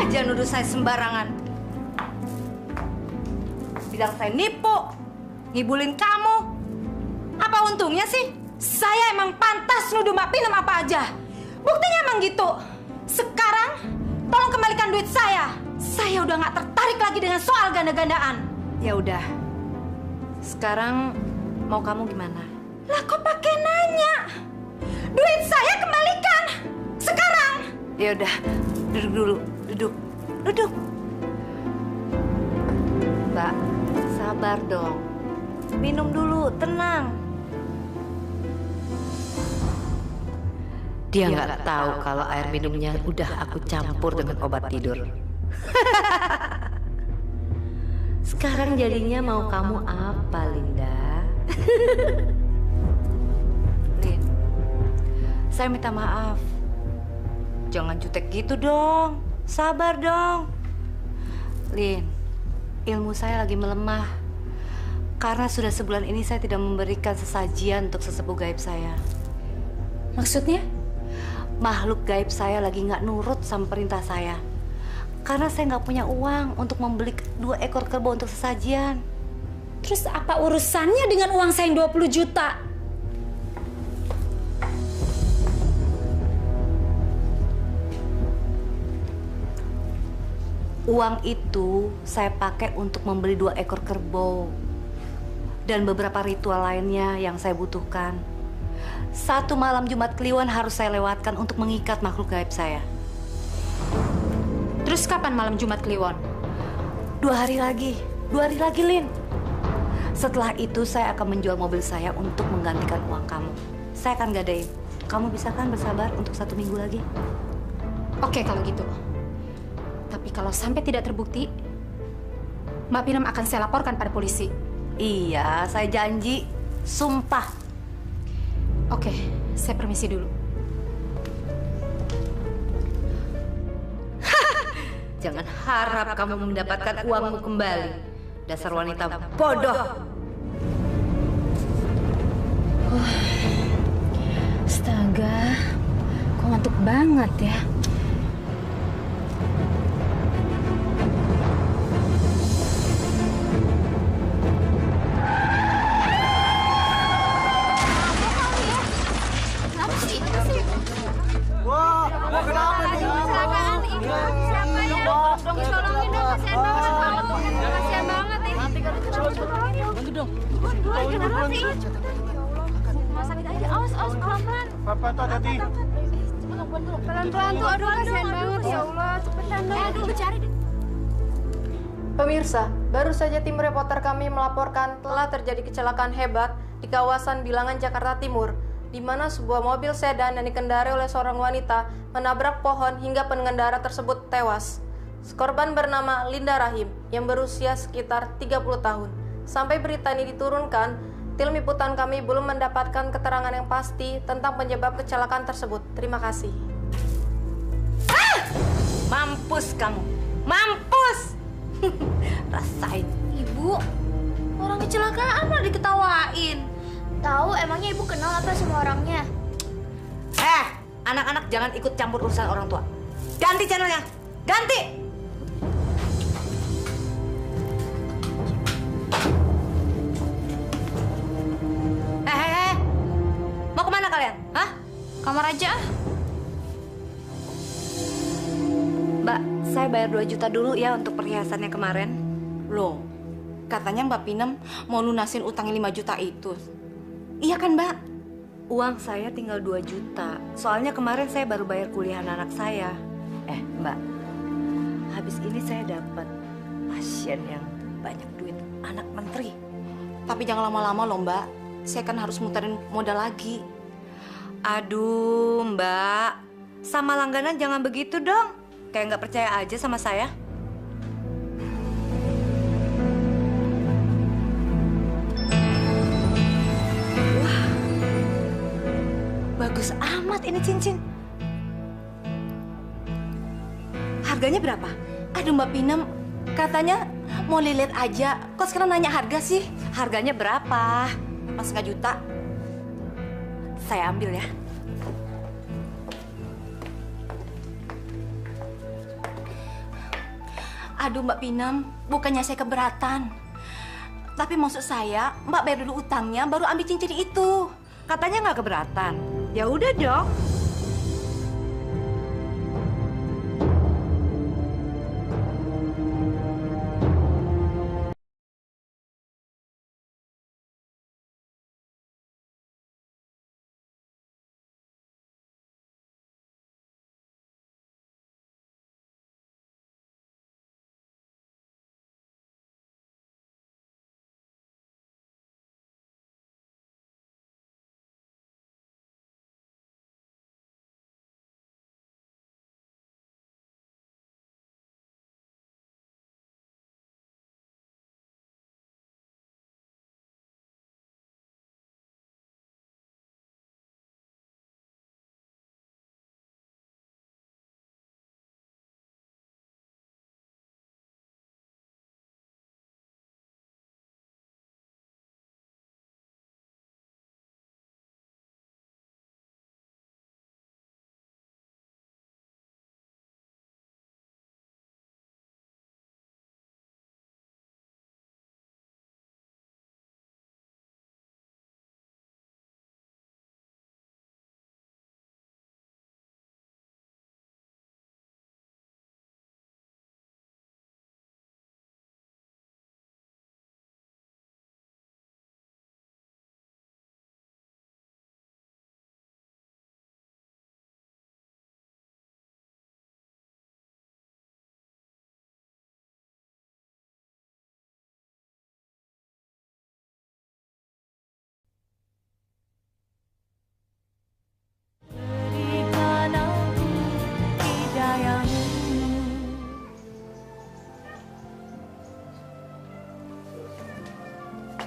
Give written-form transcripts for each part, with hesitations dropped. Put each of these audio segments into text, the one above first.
aja nuduh saya sembarangan. Bilang saya nipu, ngibulin kamu. Apa untungnya sih? Saya emang pantas nuduh Mbak Pinem apa aja. Buktinya emang gitu. Sekarang, tolong kembalikan duit saya. Saya udah nggak tertarik lagi dengan soal ganda-gandaan. Ya udah. Sekarang mau kamu gimana? Lah kok pakai nanya? Duit saya kembalikan. Sekarang. Ya udah, duduk dulu. Duduk. Mbak, sabar dong. Minum dulu, tenang. Dia nggak tahu kalau air minumnya udah aku campur dengan obat tidur. Sekarang jadinya mau kamu apa, Linda? Lin, saya minta maaf. Jangan jutek gitu dong. Sabar dong. Lin, ilmu saya lagi melemah. Karena sudah sebulan ini saya tidak memberikan sesajian untuk sesepuh gaib saya. Maksudnya? Makhluk gaib saya lagi nggak nurut sama perintah saya. Karena saya nggak punya uang untuk membeli 2 ekor kerbau untuk sesajian. Terus apa urusannya dengan uang saya yang 20 juta? Uang itu saya pakai untuk membeli 2 ekor kerbau. Dan beberapa ritual lainnya yang saya butuhkan. 1 malam Jumat Kliwon harus saya lewatkan untuk mengikat makhluk gaib saya. Terus kapan malam Jumat Kliwon? 2 hari lagi, Lin. Setelah itu saya akan menjual mobil saya untuk menggantikan uang kamu. Saya akan gadain. Kamu bisa kan bersabar untuk 1 minggu lagi? Oke kalau gitu. Tapi kalau sampai tidak terbukti, Mbak Pinem akan saya laporkan pada polisi. Iya, saya janji. Sumpah. Oke, saya permisi dulu. Jangan harap kamu mendapatkan uangmu kembali. Dasar wanita bodoh. Astaga, kok ngantuk banget ya. Papa tuh hati-hati. Pelan-pelan tuh, aduh kasihan banget ya Allah. Cepetan dong. Aduh, cari. Pemirsa, baru saja tim reporter kami melaporkan telah terjadi kecelakaan hebat di kawasan Bilangan, Jakarta Timur, di mana sebuah mobil sedan yang dikendarai oleh seorang wanita menabrak pohon hingga pengendara tersebut tewas. Korban bernama Linda Rahim yang berusia sekitar 30 tahun. Sampai berita ini diturunkan, tim liputan kami belum mendapatkan keterangan yang pasti tentang penyebab kecelakaan tersebut. Terima kasih. Mampus kamu. Mampus. Rasain. Ibu, orang kecelakaan malah diketawain. Tahu emangnya ibu kenal apa sama orangnya? Anak-anak jangan ikut campur urusan orang tua. Ganti channelnya. Ganti. Mau kemana kalian? Hah? Kamar aja. Mbak, saya bayar 2 juta dulu ya untuk perhiasannya kemarin. Loh, katanya Mbak Pinem mau lunasin utang 5 juta itu. Iya kan, Mbak? Uang saya tinggal 2 juta. Soalnya kemarin saya baru bayar kuliah anak saya. Mbak, habis ini saya dapat pasien yang banyak duit, anak menteri. Tapi jangan lama-lama loh, Mbak. Saya kan harus muterin modal lagi. Aduh, Mbak. Sama langganan jangan begitu dong. Kayak nggak percaya aja sama saya. Wah, bagus amat ini cincin. Harganya berapa? Aduh, Mbak Pinem, katanya mau lilit aja. Kok sekarang nanya harga sih? Harganya berapa? Pas 1 juta. Saya ambil ya. Aduh Mbak Pinem, bukannya saya keberatan. Tapi maksud saya, Mbak bayar dulu utangnya, baru ambil cincin itu. Katanya nggak keberatan. Ya udah dong.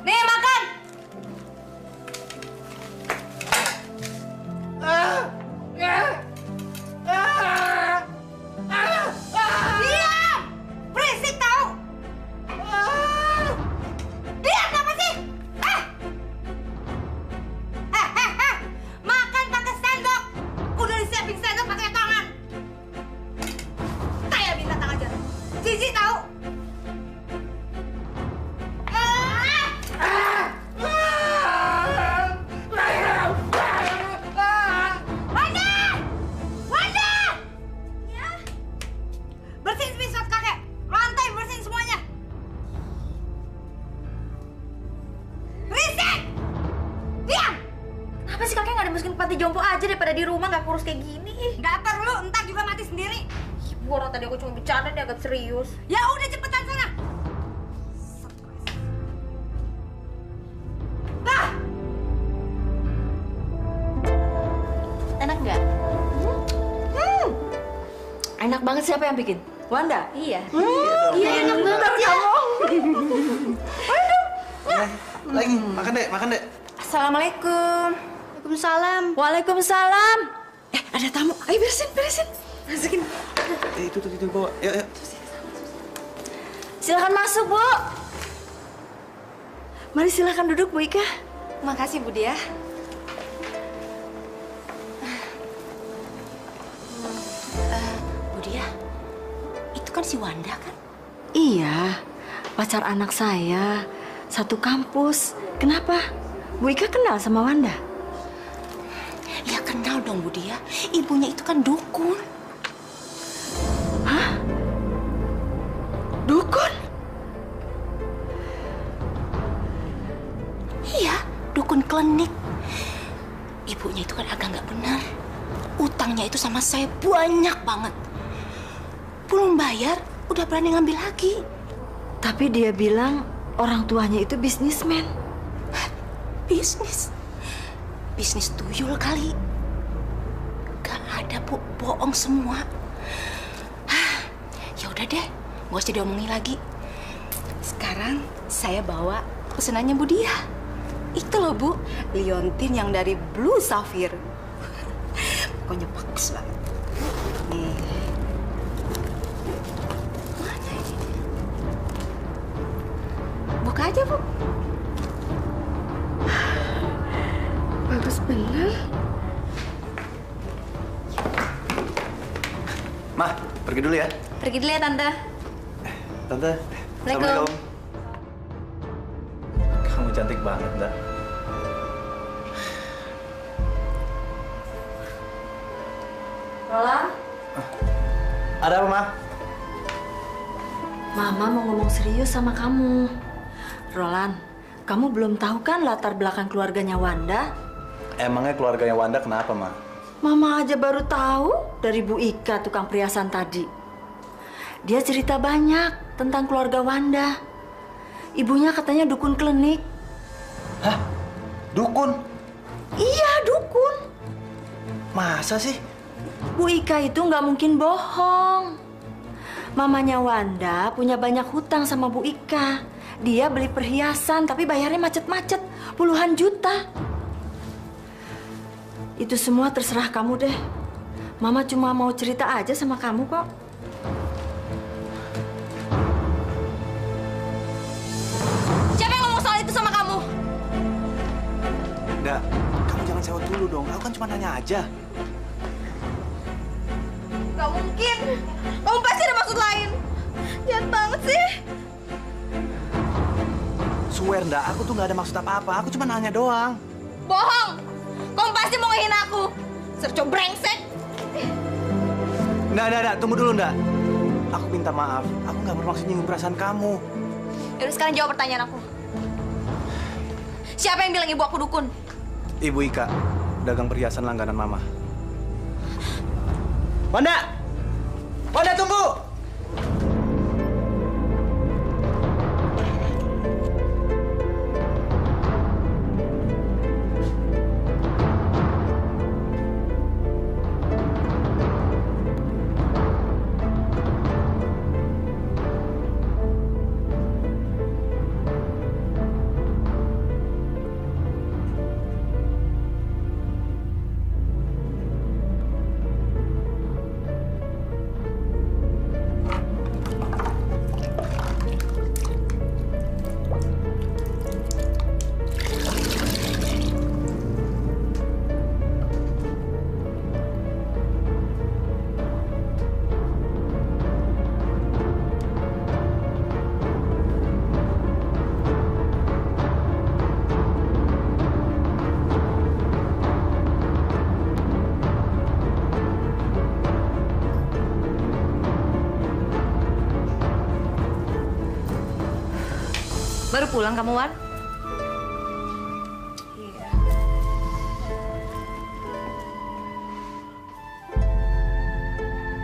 Nih makan. Diam! Berisik tahu. Diam apa sih? Makan pakai sendok. Udah disiapin sendok pakai tangan. Kayak binatang aja. Jijik tahu. Panti jompo aja daripada di rumah nggak kurus kayak gini. Nggak perlu, ntar juga mati sendiri. Ibu, orang tadi aku cuma bercanda, dia agak serius. Ya udah cepetan sana. Bah! Enak nggak? Enak banget. Siapa yang bikin? Wanda? Iya. Iya enak banget ya. Lagi, makan dek. Assalamualaikum. Waalaikumsalam. Waalaikumsalam. Ada tamu. Ayo beresin. Masukin. Itu bawa. Ya. Silakan masuk, Bu. Mari silakan duduk, Bu Ika. Makasih, Bu Dia. Bu Dia, itu kan si Wanda kan? Iya, pacar anak saya. Satu kampus. Kenapa? Bu Ika kenal sama Wanda? Ya kenal dong, Bu Dia. Ibunya itu kan dukun. Hah? Dukun? Iya, dukun klinik. Ibunya itu kan agak nggak benar. Utangnya itu sama saya banyak banget. Belum bayar, udah berani ngambil lagi. Tapi dia bilang orang tuanya itu bisnismen. Bisnis? Bisnis tuyul kali. Gak ada, Bu. Bohong semua. Ya udah deh, nggak usah diomongin lagi. Sekarang saya bawa pesenannya Bu Dia. Itu loh, Bu. Liontin yang dari Blue Sapphire. Pokoknya bagus banget. Nih. Mana ini? Buka aja, Bu. Bagus bener. Mah, pergi dulu ya. Pergi dulu ya, Tante. Tante. Assalamualaikum. Kamu cantik banget, Dah. Roland? Ada apa, Ma? Mama mau ngomong serius sama kamu. Roland, kamu belum tahu kan latar belakang keluarganya Wanda? Emangnya keluarganya Wanda kenapa, Ma? Mama aja baru tahu dari Bu Ika, tukang perhiasan tadi. Dia cerita banyak tentang keluarga Wanda. Ibunya katanya dukun klinik. Hah? Dukun? Iya, dukun. Masa sih? Bu Ika itu nggak mungkin bohong. Mamanya Wanda punya banyak hutang sama Bu Ika. Dia beli perhiasan tapi bayarnya macet-macet, puluhan juta. Itu semua terserah kamu deh. Mama cuma mau cerita aja sama kamu kok. Siapa yang ngomong soal itu sama kamu? Nggak, kamu jangan sewot dulu dong. Aku kan cuma nanya aja. Gak mungkin. Kamu pasti ada maksud lain. Jahat banget sih. Swear, nggak. Aku tuh nggak ada maksud apa-apa. Aku cuma nanya doang. Bohong. Kamu pasti mau ngehina aku. Serco brengsek. Nggak. Tunggu dulu, nggak. Aku minta maaf. Aku nggak bermaksud nyinggung perasaan kamu. Yaudah sekarang jawab pertanyaan aku. Siapa yang bilang ibu aku dukun? Ibu Ika, dagang perhiasan langganan Mama. Wanda! Wanda, tunggu! Baru pulang kamu, Wan? Iya.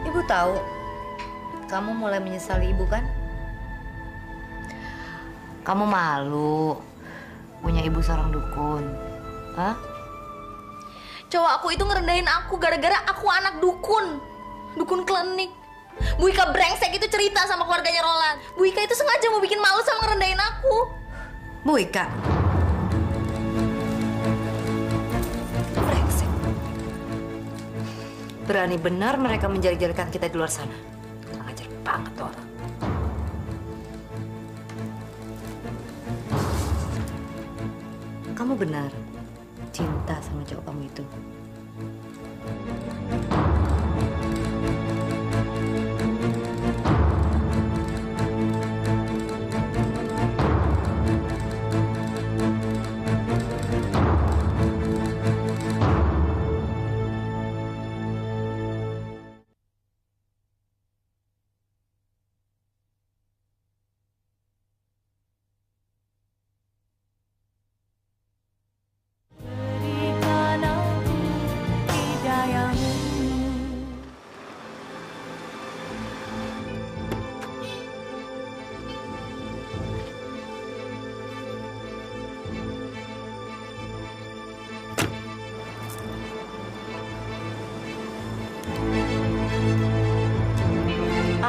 Ibu tahu, kamu mulai menyesali ibu kan? Kamu malu punya ibu seorang dukun. Hah? Cowok aku itu ngerendahin aku gara-gara aku anak dukun. Dukun klinik. Bu Ika brengsek itu cerita sama keluarganya Roland. Bu Ika itu sengaja mau bikin malu sama ngerendahin aku. Bu Ika. Brengsek. Berani benar mereka menjadi-jadikan kita di luar sana. Kurang ajar banget tuh orang. Kamu benar cinta sama cowok kamu itu.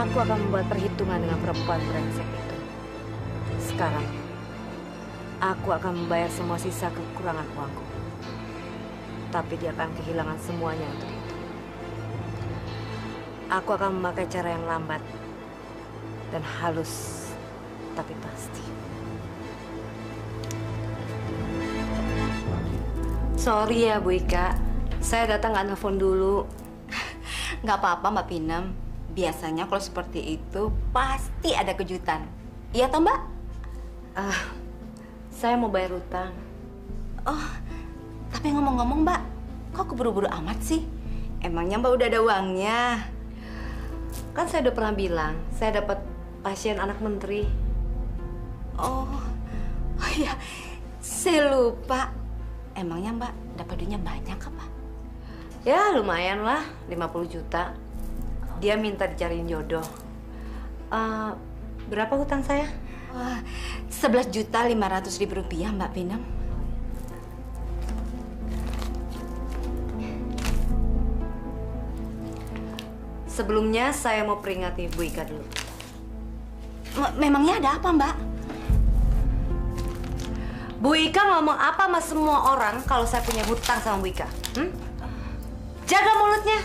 Aku akan membuat perhitungan dengan perempuan brengsek itu. Sekarang, aku akan membayar semua sisa kekurangan uangku. Tapi dia akan kehilangan semuanya untuk itu. Aku akan memakai cara yang lambat dan halus, tapi pasti. Sorry ya Bu Ika, saya datang nggak nelfon dulu. Nggak apa-apa Mbak Pinem. Biasanya kalau seperti itu pasti ada kejutan. Iya toh Mbak? Saya mau bayar utang. Oh, tapi ngomong-ngomong Mbak, kok keburu-buru amat sih? Emangnya Mbak udah ada uangnya? Kan saya udah pernah bilang, saya dapat pasien anak menteri. Oh iya, saya lupa. Emangnya Mbak dapat duitnya banyak apa? Ya lumayan lah, 50 juta. Dia minta dicariin jodoh. Berapa hutang saya? Wah, 11.500.000 rupiah Mbak Pinem. Sebelumnya saya mau peringati Bu Ika dulu. Memangnya ada apa Mbak? Bu Ika ngomong apa sama semua orang kalau saya punya hutang sama Bu Ika? Jaga mulutnya.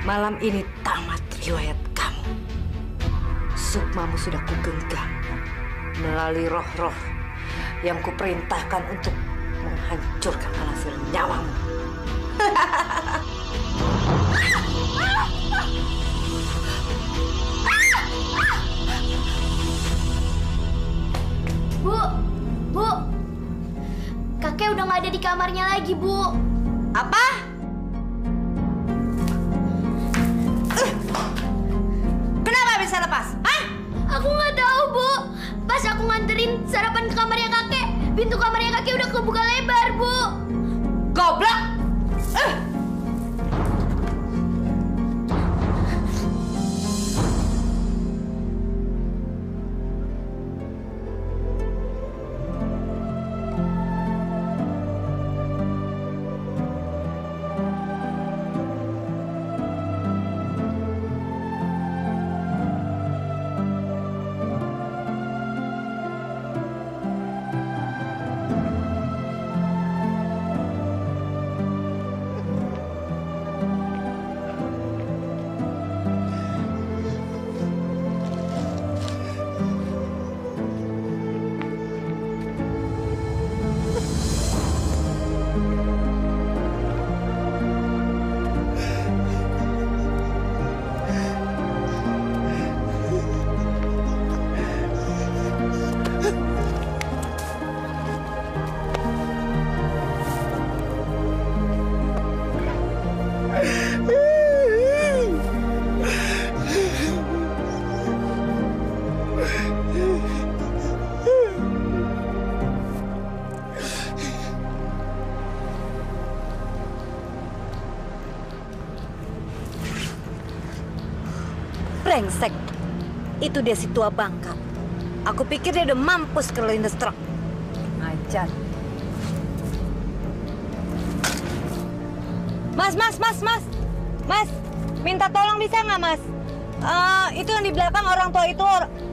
Malam ini tamat riwayat kamu. Sukmamu sudah kugenggam melalui roh-roh yang kuperintahkan untuk menghancurkan hasil nyawamu. Bu, kakek udah nggak ada di kamarnya lagi, Bu. Apa? Kenapa bisa lepas? Hah? Aku nggak tahu, Bu. Pas aku nganterin sarapan ke kamarnya kakek, pintu kamarnya kakek udah kebuka lebar, Bu. Goblok! Brengsek. Itu dia si tua bangka. Aku pikir dia udah mampus ke lindes truk. Ajar. Mas. Mas, minta tolong bisa nggak, Mas? Itu yang di belakang orang tua itu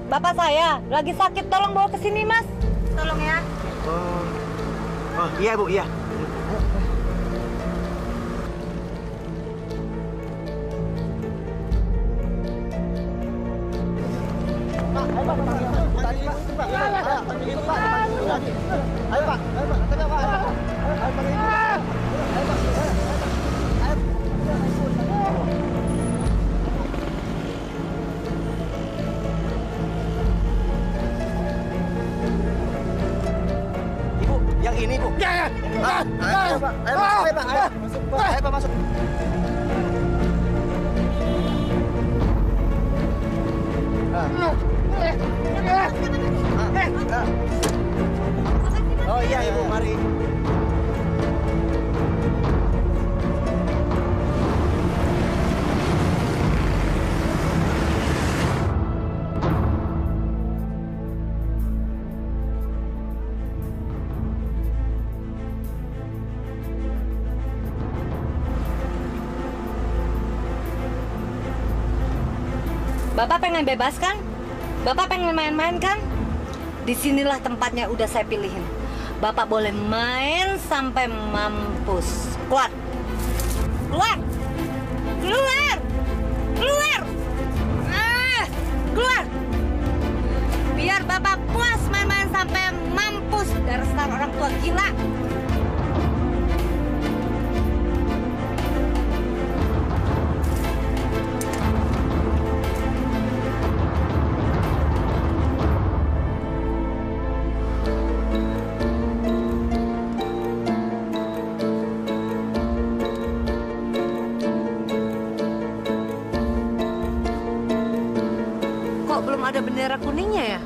bapak saya. Lagi sakit, tolong bawa ke sini, Mas. Tolong ya. Oh, iya, Bu, iya. Ibu, yang ini, Bu. Ayo, Pak. Ayo, Pak, masuk. Oh iya Ibu, mari. Bapak pengen bebas kan? Bapak pengen main-main kan? Disinilah tempatnya udah saya pilihin. Bapak boleh main sampai mampus. Keluar! Keluar! Keluar! Keluar! Keluar! Biar Bapak puas main-main sampai mampus. Dasar orang tua gila. Kok belum ada bendera kuningnya ya?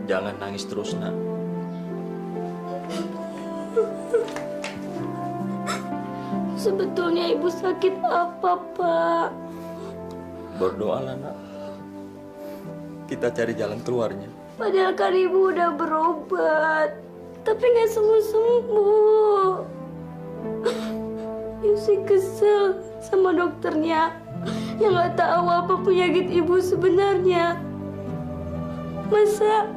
Jangan nangis terus, nak. Sebetulnya ibu sakit apa, Pak? Berdoalah, nak. Kita cari jalan keluarnya. Padahal kan ibu udah berobat, tapi nggak sembuh-sembuh. Yusi kesel sama dokternya yang nggak tahu apa penyakit ibu sebenarnya. Masa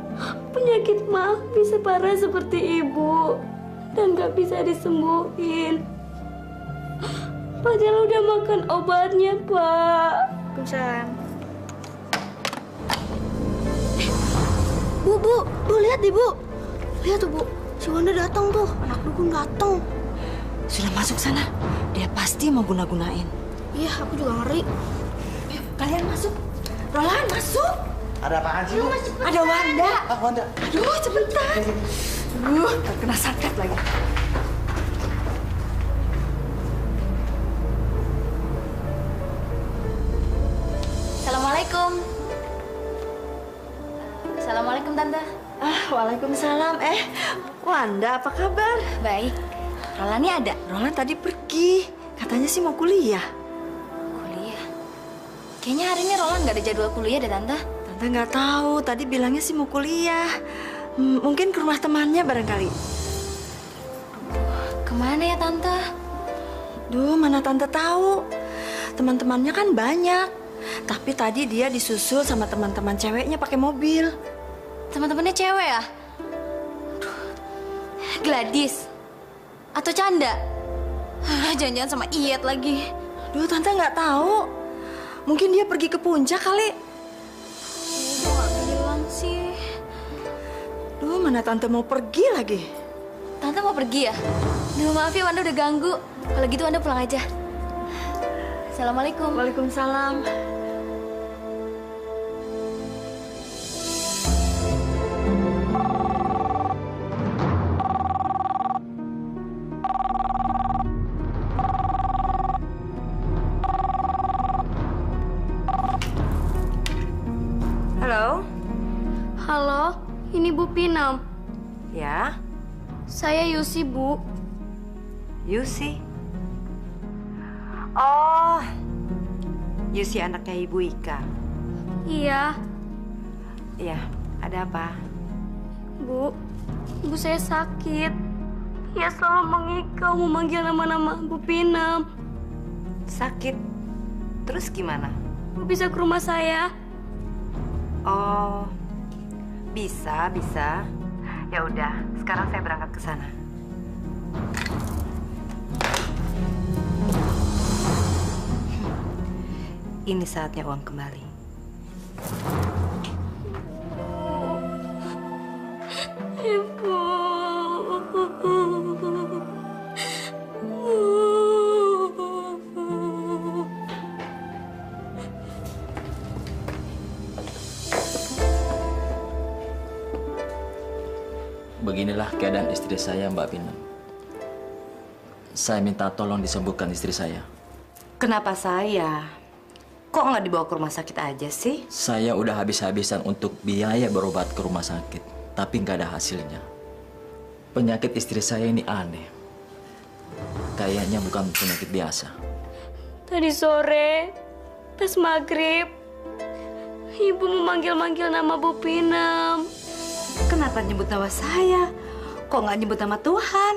penyakit mah bisa parah seperti ibu dan nggak bisa disembuhin. Padahal udah makan obatnya, Pak. Waalaikumsalam. Bu, lihat deh, Bu. Lihat tuh, Bu. Si Wanda datang tuh, anak dukun datang. Sudah masuk sana. Dia pasti mau guna-gunain. Iya, aku juga ngeri. Ayo, kalian masuk. Roland, masuk. Ada apaan sih, Bu? Ada Wanda. Ah, Wanda. Aduh, cepetan. Terkena santet lagi. Assalamualaikum. Assalamualaikum, Tante. Waalaikumsalam. Wanda, apa kabar? Baik. Roland ada? Roland tadi pergi. Katanya sih mau kuliah. Kuliah? Kayaknya hari ini Roland nggak ada jadwal kuliah deh, Tante. Tante nggak tahu. Tadi bilangnya sih mau kuliah. Mungkin ke rumah temannya barangkali. Kemana ya, Tante? Duh, mana Tante tahu. Teman-temannya kan banyak. Tapi tadi dia disusul sama teman-teman ceweknya pakai mobil. Teman-temannya cewek ya? Aduh. Gladys? Atau Canda? Jangan-jangan sama Iyet lagi. Duh, Tante nggak tahu. Mungkin dia pergi ke puncak kali. Kok nggak bilang sih? Duh, mana Tante mau pergi lagi? Tante mau pergi ya? Duh, maaf ya, Wanda udah ganggu. Kalau gitu Wanda pulang aja. Assalamualaikum. Waalaikumsalam. Halo? Halo, ini Bu Pinam. Ya, Saya Yusi, Bu. Yusi. Oh, Yusi anaknya Ibu Ika. Iya, Iya, ada apa? Bu. Ibu saya sakit. Ia selalu mengikau memanggil nama-nama Bu Pinam. Sakit. Terus gimana? Bu bisa ke rumah saya? Oh, bisa. Ya udah, sekarang saya berangkat ke sana. Ini saatnya uang kembali. Beginilah keadaan istri saya, Mbak Pinem. Saya minta tolong disembuhkan istri saya. Kenapa saya? Kok nggak dibawa ke rumah sakit aja sih? Saya udah habis-habisan untuk biaya berobat ke rumah sakit, tapi nggak ada hasilnya. Penyakit istri saya ini aneh. Kayaknya bukan penyakit biasa. Tadi sore, pas maghrib, ibu memanggil-manggil nama Bu Pinem. Kenapa nyebut nama saya? Kok nggak nyebut nama Tuhan?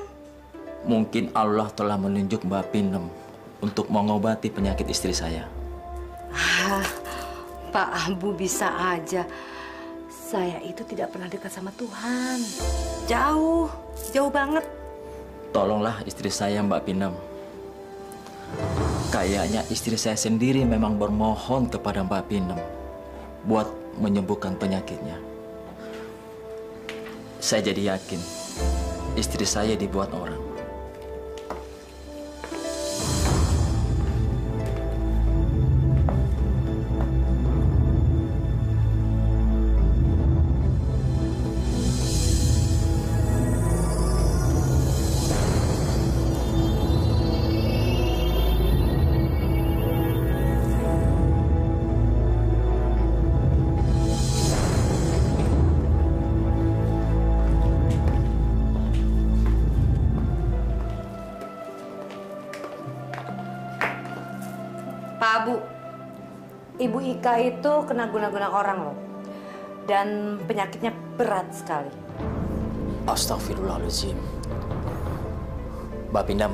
Mungkin Allah telah menunjuk Mbak Pinem untuk mengobati penyakit istri saya. Pak Ambu bisa aja. Saya itu tidak pernah dekat sama Tuhan. Jauh, jauh banget. Tolonglah istri saya, Mbak Pinem. Kayaknya istri saya sendiri memang bermohon kepada Mbak Pinem buat menyembuhkan penyakitnya. Saya jadi yakin istri saya dibuat orang. Pak Bu, Ibu Ika itu kena guna-guna orang loh. Dan penyakitnya berat sekali. Astagfirullahaladzim. Mbak Pinem,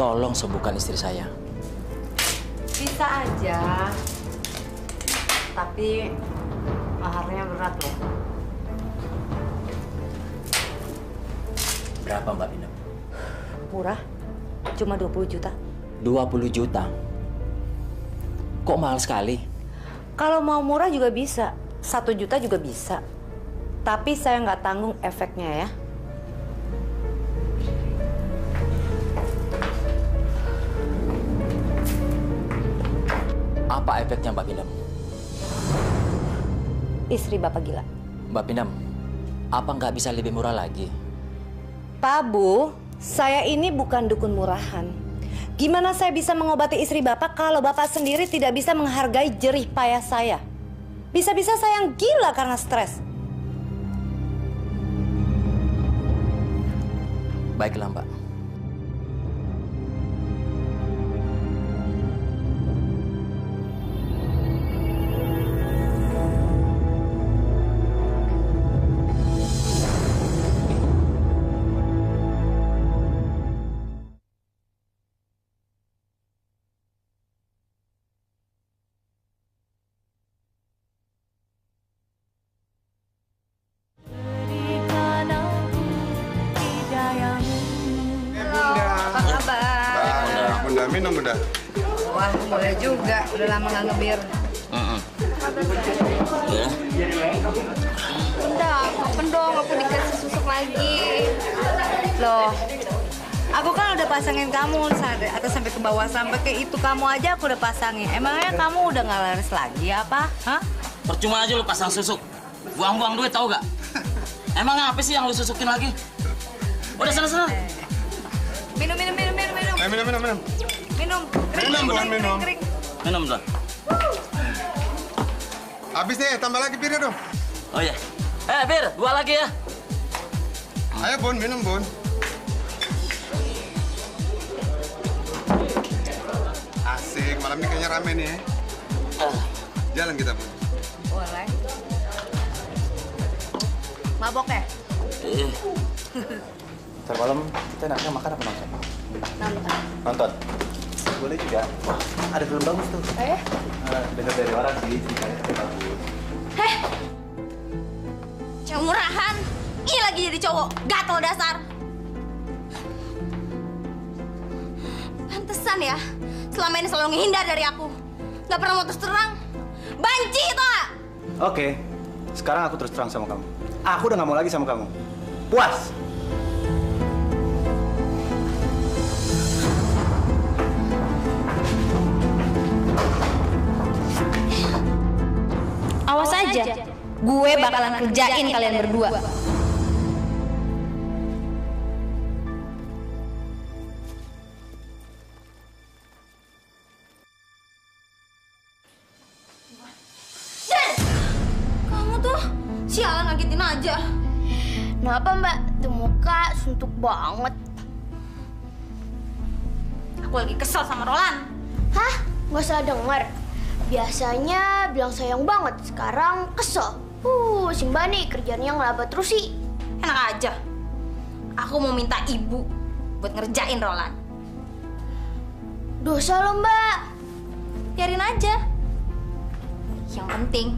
tolong sembuhkan istri saya. Bisa aja. Tapi maharnya berat loh. Berapa, Mbak Pinem? Murah, cuma 20 juta. 20 juta? Kok mahal sekali? Kalau mau murah juga bisa, 1 juta juga bisa. Tapi saya nggak tanggung efeknya ya. Apa efeknya, Mbak Pinem? Istri Bapak gila. Mbak Pinem, apa nggak bisa lebih murah lagi? Pak Bu, saya ini bukan dukun murahan. Gimana saya bisa mengobati istri Bapak kalau Bapak sendiri tidak bisa menghargai jerih payah saya? Bisa-bisa saya yang gila karena stres. Baiklah, Mbak. Minum udah. Wah, boleh juga. Udah lama nggak ngebir. Ya. Udah, kapan dong aku dikasih susuk lagi. Loh, aku kan udah pasangin kamu atau sampai ke bawah, sampai ke itu kamu aja aku udah pasangin. Emangnya kamu udah nggak laris lagi apa? Hah? Percuma aja lu pasang susuk. Buang-buang duit tau gak? Emang apa sih yang lu susukin lagi? Udah sana-sana. Minum. Minum. Minum. Kering. Minum dong. Habis deh, tambah lagi birnya dong. Oh iya. Bir, 2 lagi ya. Ayo Bun, minum Bun. Asik, malam ini kayaknya rame nih ya. Jalan kita Bun. Boleh. Mabok ya? Ntar malam kita enaknya makan apa nonton? Nonton. Nonton? Boleh juga. Wah, ada film bagus tuh. Dengar dari orang sih, ceritanya tapi bagus. Cewek murahan. Ini lagi jadi cowok. Gatel dasar. Pantesan ya. Selama ini selalu menghindar dari aku. Gak pernah mau terus terang. Banci itu gak? Oke, sekarang aku terus terang sama kamu. Aku udah gak mau lagi sama kamu. Puas! Awas aja, gue bakalan kerjain kalian berdua. Kenapa Mbak? Tuh muka suntuk banget. Aku lagi kesel sama Roland. Hah? Nggak salah denger. Biasanya bilang sayang banget, sekarang kesel. Si Mbak nih kerjanya ngelaba terus sih. Enak aja. Aku mau minta ibu buat ngerjain Roland. Dosa lo Mbak. Biarin aja. Yang penting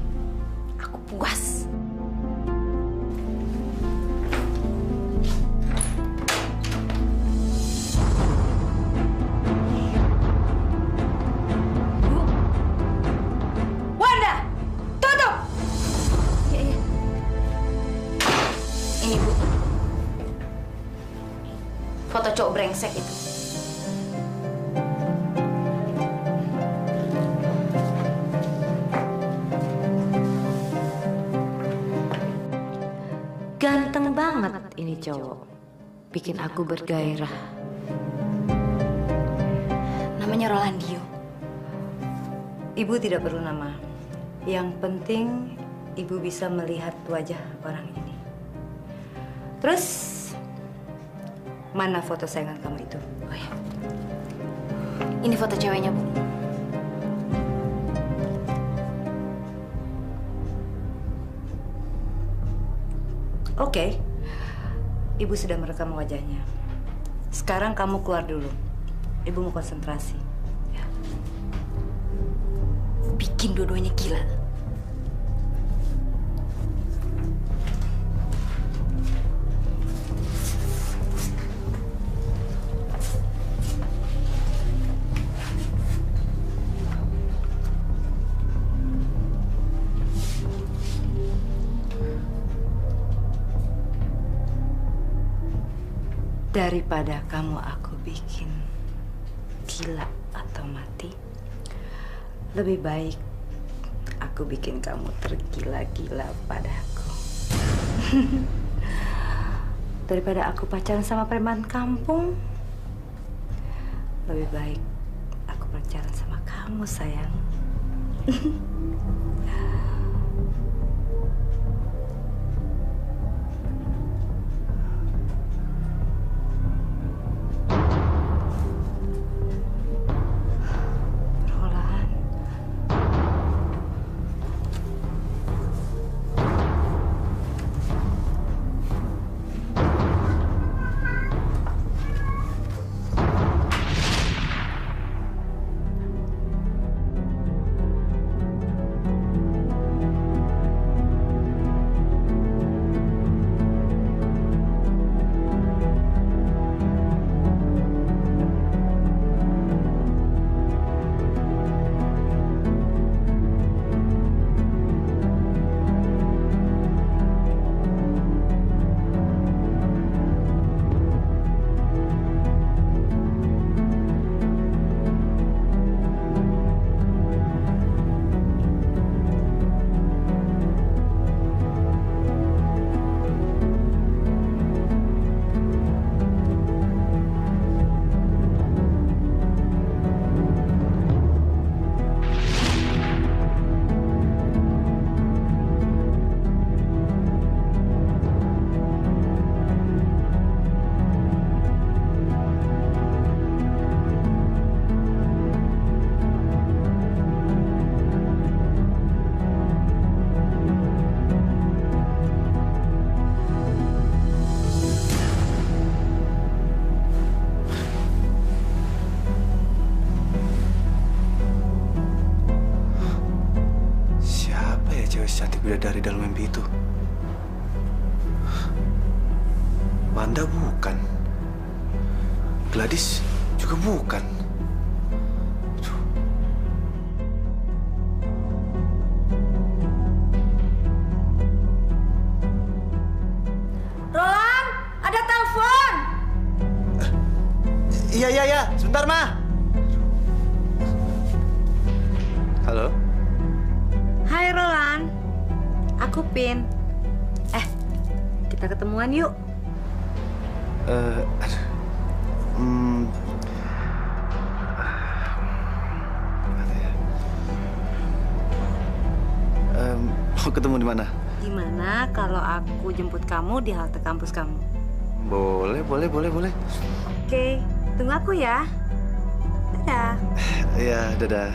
aku puas. Wanda, tutup. Iya. Ini Bu. Foto cowok brengsek itu. Ganteng banget ini cowok. Bikin aku bergairah. Namanya Rolandio. Ibu tidak perlu nama. Yang penting ibu bisa melihat wajah orang ini. Terus, mana foto sayangan kamu itu? Oh ya. Ini foto ceweknya, Bu. Oke. Ibu sudah merekam wajahnya. Sekarang kamu keluar dulu. Ibu mau konsentrasi. Ya. Bikin dua-duanya gila. Daripada kamu aku bikin gila atau mati, lebih baik aku bikin kamu tergila-gila padaku. Daripada aku pacaran sama preman kampung, lebih baik aku pacaran sama kamu, sayang. Secantik bidadari dalam mimpi itu. Wanda bukan. Gladys juga bukan. Roland, ada telepon. Iya. Sebentar, Ma. Halo? Hai Roland, aku Pin. Kita ketemuan yuk. Mau ketemu di mana? Di Gimana kalau aku jemput kamu di halte kampus kamu? Boleh. Oke, tunggu aku ya. Dadah. Iya, dadah.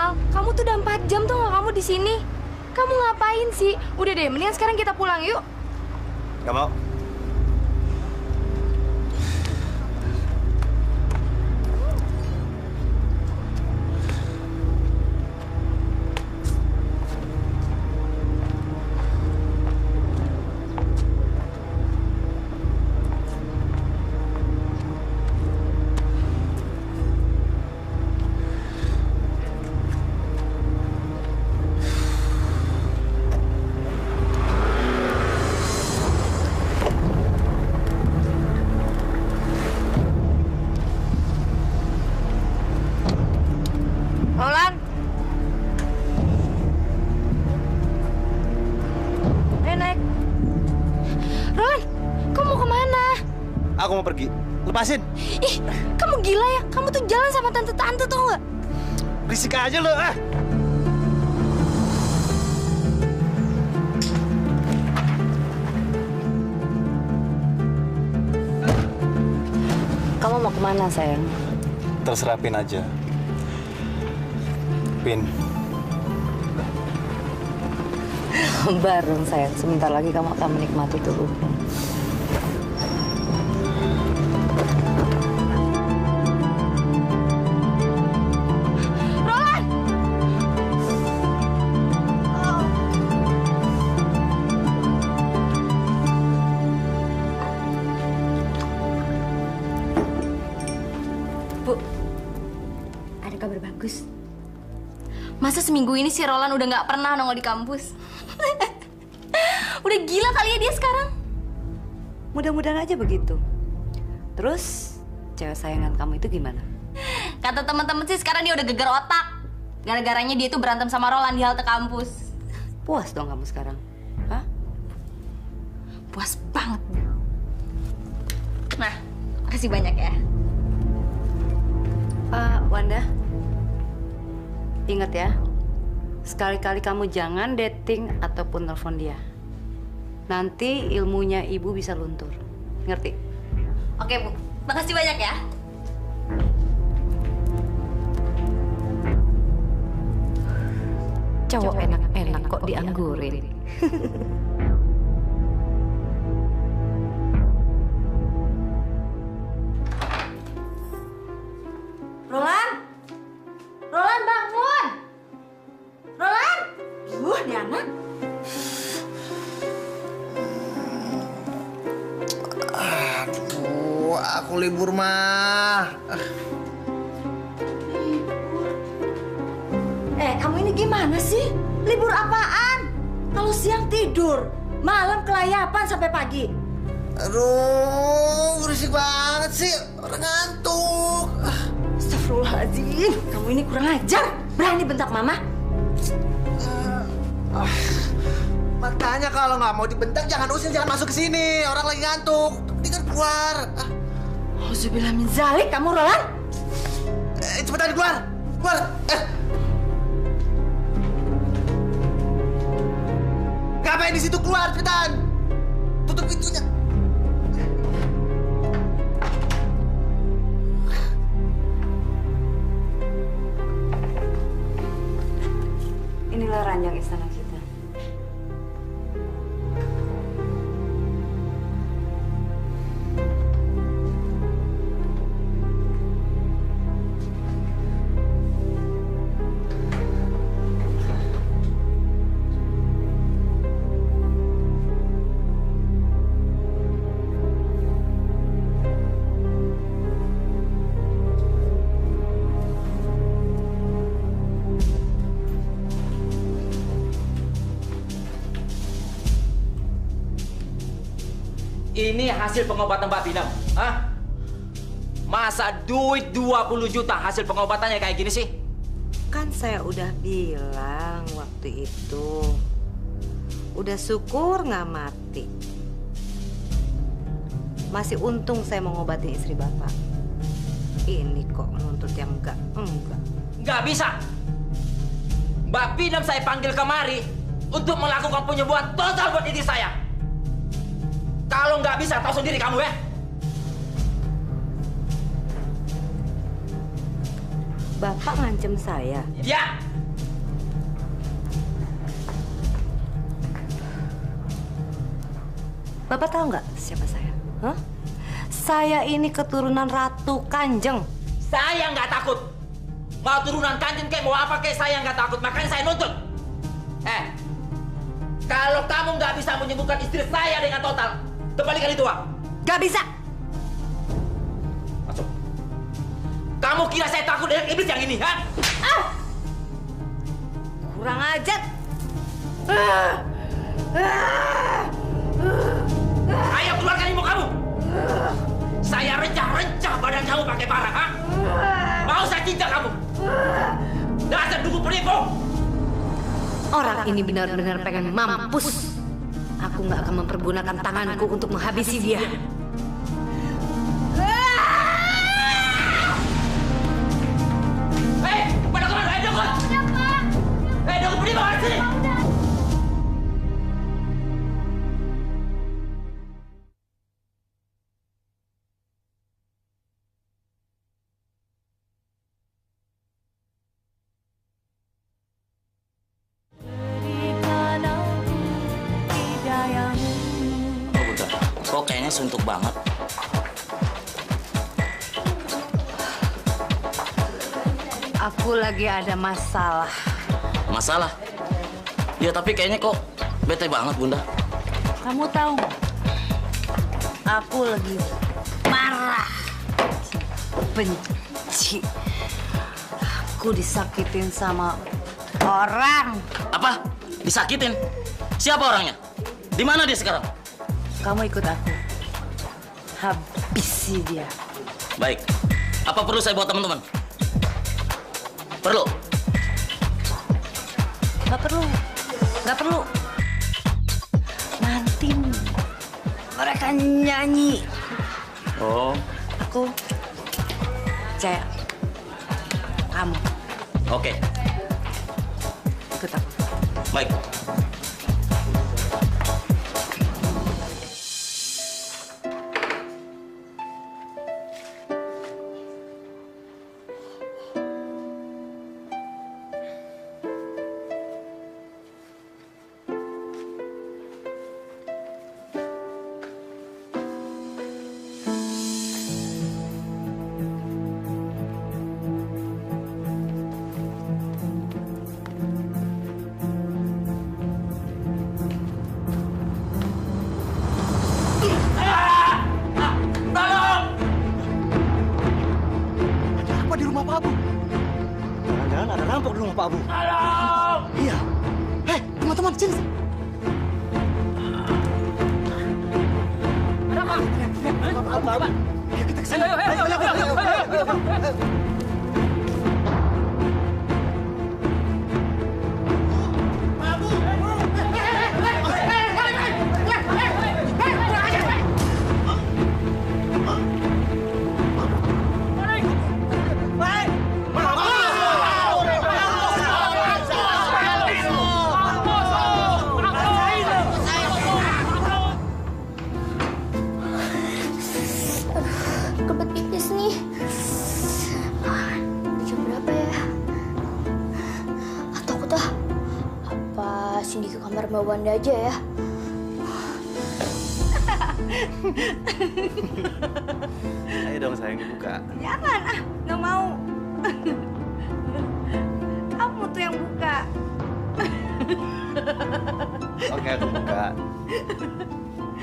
Kamu tuh udah 4 jam tuh nggak kamu di sini. Kamu ngapain sih? Udah deh, mendingan sekarang kita pulang yuk. Gak mau. Aku mau pergi. Lepasin. Ih, kamu gila ya? Kamu tuh jalan sama tante-tante tau nggak? Berisik aja lo. Kamu mau kemana, sayang? Terserah Pin aja. Pin. Bareng, sayang. Sebentar lagi kamu akan menikmati tubuhmu. Kabar bagus. Masa seminggu ini si Roland udah nggak pernah nongol di kampus? Udah gila kali ya dia sekarang. Mudah-mudahan aja begitu. Terus, cewek sayangan kamu itu gimana? Kata teman-teman sih sekarang dia udah geger otak. Gara-garanya dia tuh berantem sama Roland di halte kampus. Puas dong kamu sekarang? Hah? Puas banget. Nah, makasih banyak ya. Wanda. Ingat ya, sekali-kali kamu jangan dating ataupun telepon dia. Nanti ilmunya ibu bisa luntur. Ngerti? Oke, Bu. Makasih banyak ya. Cowok enak-enak kok dianggurin. Roland! Roland, bangun! Roland! Nih anak. Aduh, aku libur mah. Kamu ini gimana sih? Libur apaan? Kalau siang tidur, malam kelayapan sampai pagi. Aduh, berisik banget sih. Orang ngantuk. Astagfirullahaladzim, kamu ini kurang ajar. Berani bentak mama? Makanya kalau nggak mau dibentak, jangan usil, jangan masuk ke sini. Orang lagi ngantuk. Mendingan keluar. Auzubillah min zalik, kamu Roland. Cepetan keluar. Keluar. Ngapain di situ, keluar cepetan. Tutup pintunya. Inilah ranjang istana kita. Ini hasil pengobatan Mbak Pinam. Hah? Masa duit 20 juta hasil pengobatannya kayak gini sih? Kan saya udah bilang waktu itu. Udah syukur nggak mati. Masih untung saya mengobati istri Bapak. Ini kok menuntut yang enggak. Nggak bisa. Mbak Pinam saya panggil kemari untuk melakukan penyembuhan total buat istri saya. Kalau nggak bisa, tahu sendiri kamu ya. Bapak ngancem saya. Ya. Bapak tahu nggak siapa saya? Hah? Saya ini keturunan Ratu Kanjeng. Saya nggak takut. Mau turunan kanjeng kayak mau apa kayak saya nggak takut. Makanya saya nuntut. Kalau kamu nggak bisa menyembuhkan istri saya dengan total, kembalikan itu uang. Nggak bisa. Masuk. Kamu kira saya takut dengan iblis yang ini, ha? Kurang ajar. Ayo keluarkan ilmu kamu. Saya rencah-rencah badan kamu pakai parang, ha? Mau saya cincang kamu? Dasar dukun penipu. Orang ini benar-benar pengen mampus. Aku nggak akan mempergunakan tanganku untuk menghabisi dia. Hei, pada kemana? Hei, dukun! Hei, dukun penipu, mana sini? Kok kayaknya suntuk banget. Aku lagi ada masalah. Masalah? Ya tapi kayaknya kok bete banget, Bunda. Kamu tahu nggak? Aku lagi marah, benci. Aku disakitin sama orang. Apa? Disakitin? Siapa orangnya? Di mana dia sekarang? Kamu ikut aku. Habisi dia. Baik. Apa perlu saya buat teman-teman? Perlu? Nggak perlu. Nggak perlu. Nanti mereka nyanyi. Oh. Aku percaya. Kamu. Oke. Ikut aku. Baik. Pak Abu. Tolong! Iya. Hei, teman-teman, sini. Ada apa? Pak Abu. Ayo kita kesini. Ayo. Mbak Wanda aja ya. Ayo dong sayang dibuka. Jangan nggak mau. Kamu tuh yang buka. Oke, aku buka.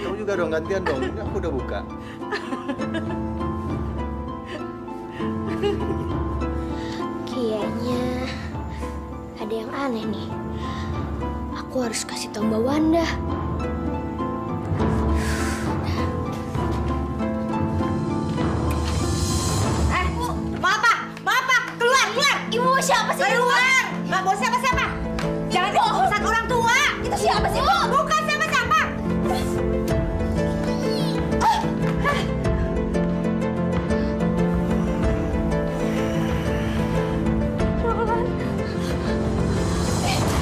Kamu juga dong, gantian dong. Ini aku udah buka. Kayaknya ada yang aneh nih. Aku harus kasih tahu Mbak Wanda. Nggak bawa siapa-siapa. Jangan urusan orang tua. Itu siapa sih, Bu? Bukan siapa-siapa.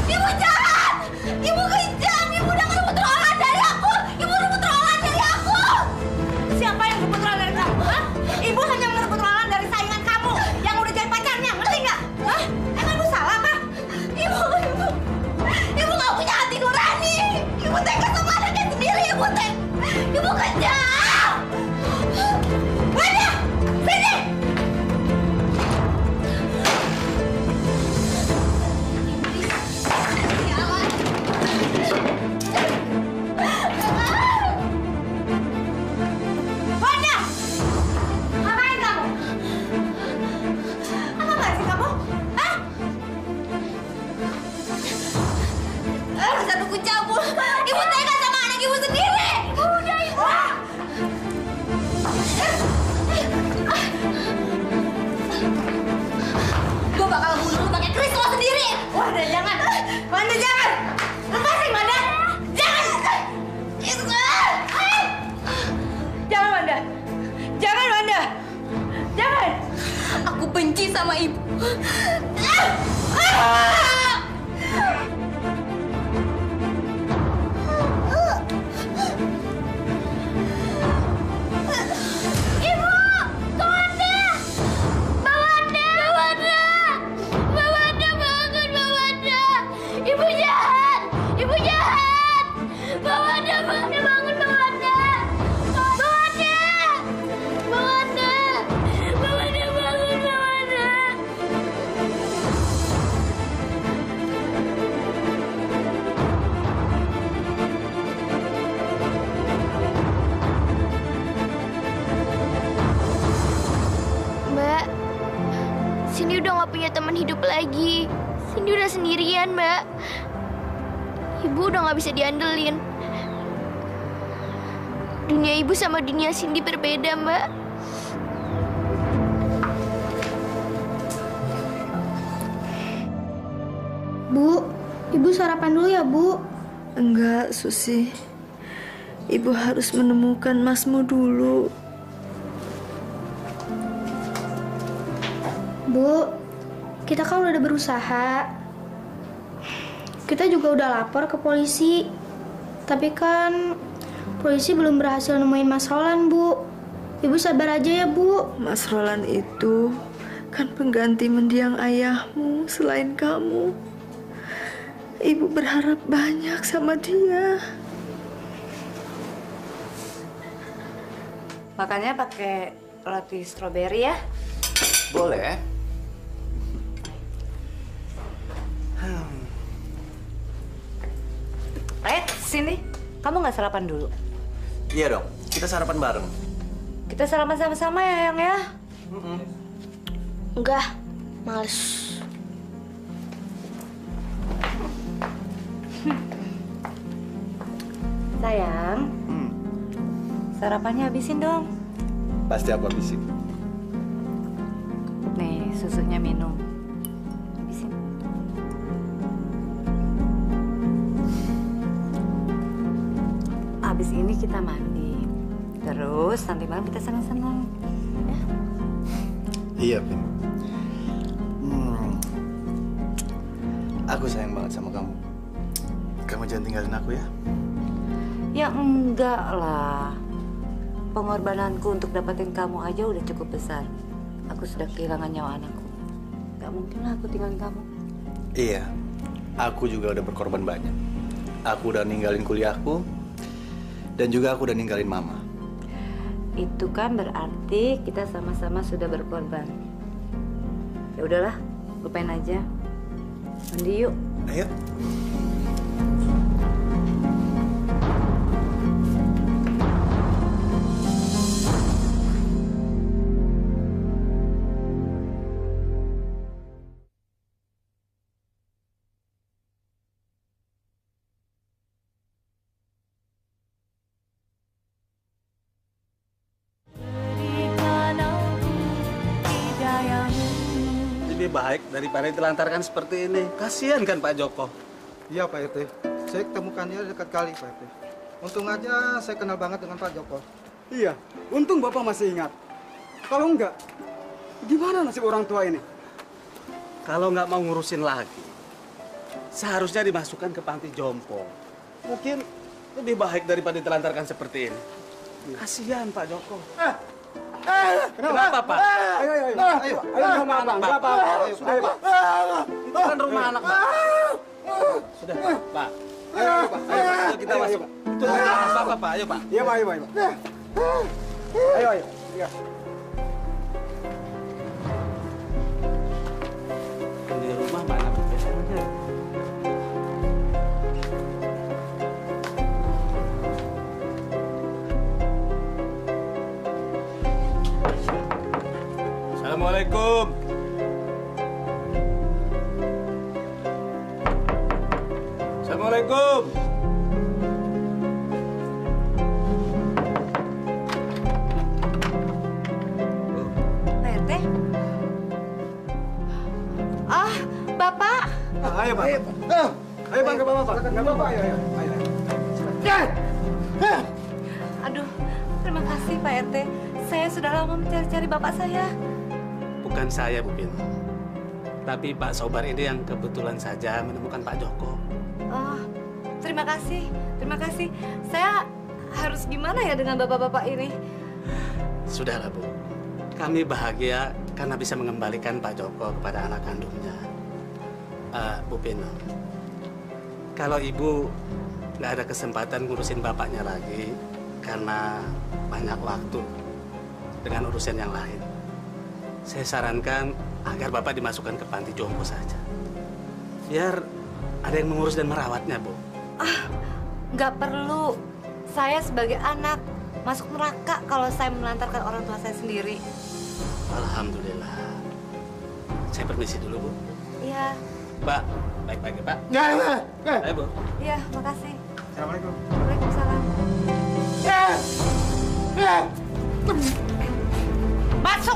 Ibu jangan! Ibu kejam! Ibu udah ngerebut Roland dari aku! Ibu rebut Roland dari aku! Siapa yang rebut Roland dari kamu? Hah? Ibu hanya merebut Roland dari saingan kamu yang udah jadi pacarnya, ngerti nggak? Hah? Emang ibu salah apa? Ibu nggak punya hati nurani! Ibu tega sama anaknya sendiri, Ibu kejam! Wanda! Sini! Wanda! Ngapain kamu? Apa sih kamu? Hah? Bisa dukun cabul! Ibu tega sama anak ibu sendiri! Udah, Ibu! Gue bakal bunuh lu pakai keris lo sendiri! Wanda, jangan! Wanda, jangan! Lepasin, Wanda! Jangan! Jangan, Wanda! Jangan, Wanda! Jangan! Aku benci sama ibu. Ibu! Kawanda! Bawanda! Bawanda! Bawanda bangun, Bawanda! Ibu jahat! Ibu jahat! Bawanda, Bawanda bangun, Bawanda! Bawanda! Bawanda! Bawanda bangun, Bawanda! Mbak, Cindy udah nggak punya teman hidup lagi. Cindy udah sendirian, Mbak. Ibu udah nggak bisa diandelin. Dunia ibu sama dunia Cindy berbeda, Mbak. Bu, Ibu sarapan dulu ya, Bu. Enggak, Susi. Ibu harus menemukan Masmu dulu. Bu, kita kan udah berusaha. Kita juga udah lapor ke polisi. Tapi kan polisi belum berhasil nemuin Mas Roland, Bu. Ibu sabar aja ya, Bu. Mas Roland itu kan pengganti mendiang ayahmu selain kamu. Ibu berharap banyak sama dia. Makannya pakai roti stroberi ya? Boleh. Sini. Kamu nggak sarapan dulu? Iya dong, kita sarapan bareng. Kita sarapan sama-sama ya, Yang ya? Enggak, males. Sayang, sarapannya habisin dong. Pasti aku habisin. Nih, susunya minum. Habisin. Habis ini kita mandi. Terus nanti malam kita senang-senang. Ya? Iya, Vin. Aku sayang banget sama kamu. Kamu jangan tinggalin aku ya. Ya enggak lah. Pengorbananku untuk dapetin kamu aja udah cukup besar. Aku sudah kehilangan nyawa anakku. Gak mungkin lah aku tinggalin kamu. Iya, aku juga udah berkorban banyak. Aku udah ninggalin kuliahku, dan juga aku udah ninggalin mama. Itu kan berarti kita sama-sama sudah berkorban. Ya udahlah, lupain aja. Mandi yuk. Ayo. lebih baik daripada ditelantarkan seperti ini. Kasihan kan Pak Joko? Iya Pak RT, saya ketemukannya dekat kali Pak RT. Untung aja saya kenal banget dengan Pak Joko. Iya, untung Bapak masih ingat. Kalau enggak, gimana nasib orang tua ini? Kalau nggak mau ngurusin lagi, seharusnya dimasukkan ke panti jompo. Mungkin lebih baik daripada ditelantarkan seperti ini. Kasihan Pak Joko. Kenapa Pak? Ayo, rumah anak, Pak. Sudah Pak. Itu kan rumah anak Pak. Sudah Pak. Ayo Pak, ayo kita masuk. Itu rumah Pak, ayo Pak. Iya Pak, ayo. Ayo. Iya. Di rumah banyak biasanya. Assalamualaikum. Assalamualaikum. Pak RT. Ah, Bapak. Ayo Pak. Ayo Pak, ke bawah Pak. Nggak apa-apa, ayo. Aduh, terima kasih Pak RT. Saya sudah lama mencari-cari Bapak saya. Bukan saya, Bu Pin. Tapi Pak Sobar ini yang kebetulan saja menemukan Pak Joko. Oh, terima kasih. Terima kasih. Saya harus gimana ya dengan bapak-bapak ini? Sudahlah, Bu. Kami bahagia karena bisa mengembalikan Pak Joko kepada anak kandungnya. Bu Pin, kalau Ibu nggak ada kesempatan ngurusin bapaknya lagi karena banyak waktu dengan urusan yang lain, saya sarankan agar Bapak dimasukkan ke panti jompo saja. Biar ada yang mengurus dan merawatnya, Bu. Nggak perlu. Saya sebagai anak masuk neraka kalau saya melantarkan orang tua saya sendiri. Alhamdulillah. Saya permisi dulu, Bu. Iya. Pak, baik-baik ya, Pak. Ayo, Bu. Iya, makasih. Assalamualaikum. Waalaikumsalam. Masuk!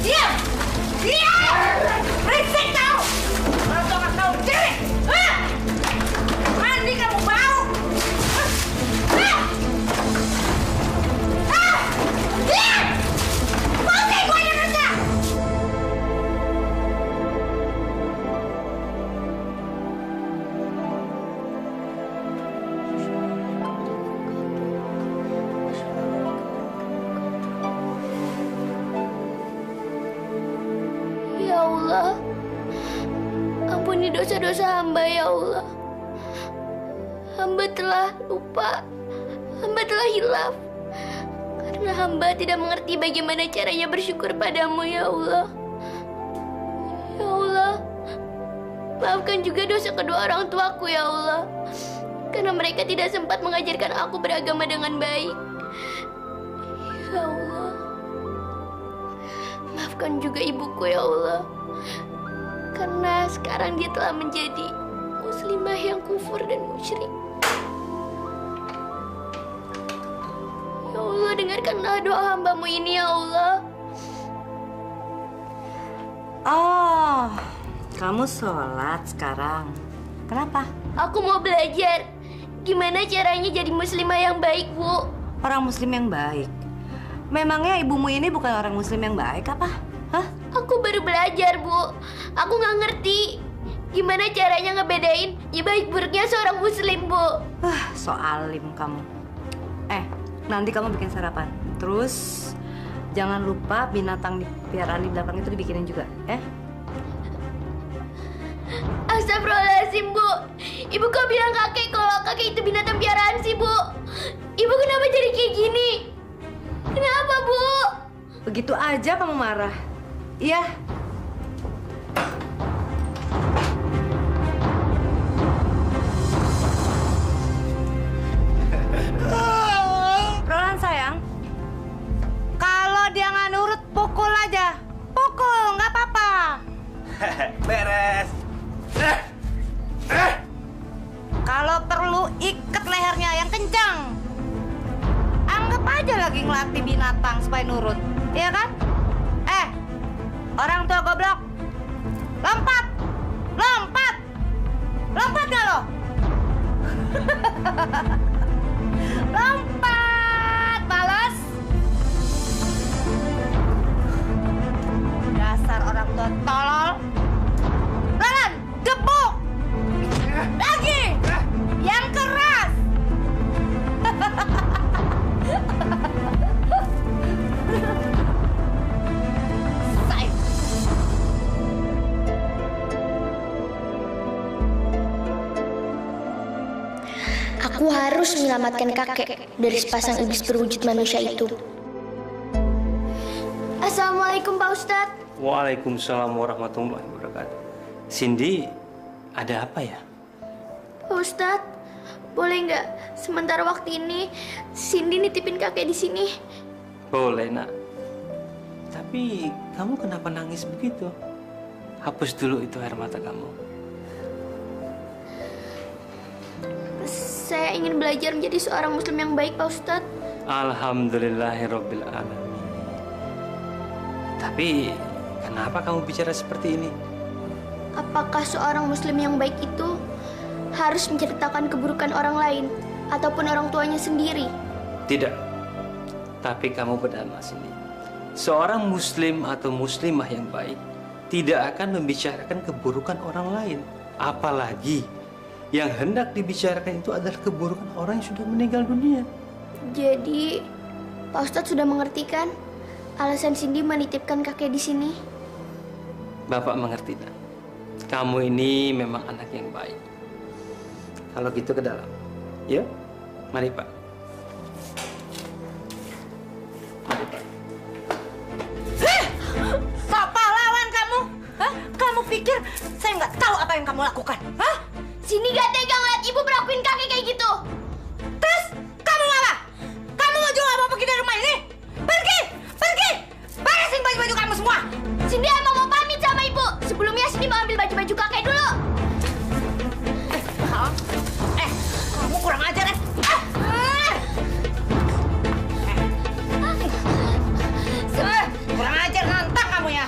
Diam! Diam! Berisik kau! Kalau nggak tahu diri! Mandi kamu bau! Diam! Putih gue yang kerja! Ya Allah, ampuni dosa-dosa hamba ya Allah. Hamba telah lupa, hamba telah hilaf. Karena hamba tidak mengerti bagaimana caranya bersyukur padamu ya Allah. Ya Allah, maafkan juga dosa kedua orang tuaku ya Allah. Karena mereka tidak sempat mengajarkan aku beragama dengan baik. Ya Allah, maafkan juga ibuku ya Allah. Karena sekarang dia telah menjadi muslimah yang kufur dan musyrik. Ya Allah, dengarkanlah doa hambamu ini ya Allah. Oh, kamu sholat sekarang. Kenapa? Aku mau belajar. Gimana caranya jadi muslimah yang baik, Bu? Orang muslim yang baik? Memangnya ibumu ini bukan orang muslim yang baik apa? Hah? Aku baru belajar, Bu. Aku nggak ngerti. Gimana caranya ngebedain ya baik buruknya seorang muslim, Bu? So alim kamu. Nanti kamu bikin sarapan. Terus jangan lupa binatang di piaraan di belakang itu dibikinin juga, ya? Astagfirullahaladzim, Bu. Ibu kok bilang kakek kalau kakek itu binatang piaraan sih, Bu? Ibu kenapa jadi kayak gini? Kenapa, Bu? Begitu aja kamu marah. Iya. Roland sayang, kalau dia nggak nurut, pukul aja. Pukul, nggak apa-apa. Beres. Kalau perlu ikat lehernya yang kencang. aja lagi ngelatih binatang supaya nurut, iya kan? Orang tua goblok, lompat, lompat, lompat nggak lo? Lompat, balas. Dasar orang tua tolol. Jalan, gebuk. Lagi, yang keras. Aku harus menyelamatkan kakek dari sepasang iblis berwujud manusia itu. Assalamualaikum Pak Ustadz. Waalaikumsalam warahmatullahi wabarakatuh. Cindy, ada apa ya? Pak Ustadz, boleh nggak sementara waktu ini Cindy nitipin kakek di sini? Boleh, Nak. Tapi kamu kenapa nangis begitu? Hapus dulu itu air mata kamu. Saya ingin belajar menjadi seorang muslim yang baik, Pak Ustadz. Alhamdulillahirabbil alamin. Tapi kenapa kamu bicara seperti ini? Apakah seorang muslim yang baik itu harus menceritakan keburukan orang lain ataupun orang tuanya sendiri? Tidak. Tapi kamu benar, Mas ini. Seorang muslim atau muslimah yang baik tidak akan membicarakan keburukan orang lain. Apalagi yang hendak dibicarakan itu adalah keburukan orang yang sudah meninggal dunia. Jadi, Pak Ustadz sudah mengerti kan alasan Cindy menitipkan kakek di sini? Bapak mengerti, Nak. Kamu ini memang anak yang baik. Kalau gitu ke dalam. Ya, mari Pak. Mari Pak. Sok pahlawan kamu? Hah? Kamu pikir saya nggak tahu apa yang kamu lakukan? Hah? Cindy gak tega ngeliat ibu perlakuin kakek kayak gitu. Terus kamu apa? Kamu juga nggak mau pergi dari rumah ini? Pergi, pergi, beresin baju-baju kamu semua. Cindy emang mau pamit sama ibu. Sebelumnya Cindy mau ambil baju-baju kakek dulu. Kamu kurang ajar ya? Kurang ajar, nantang kamu ya.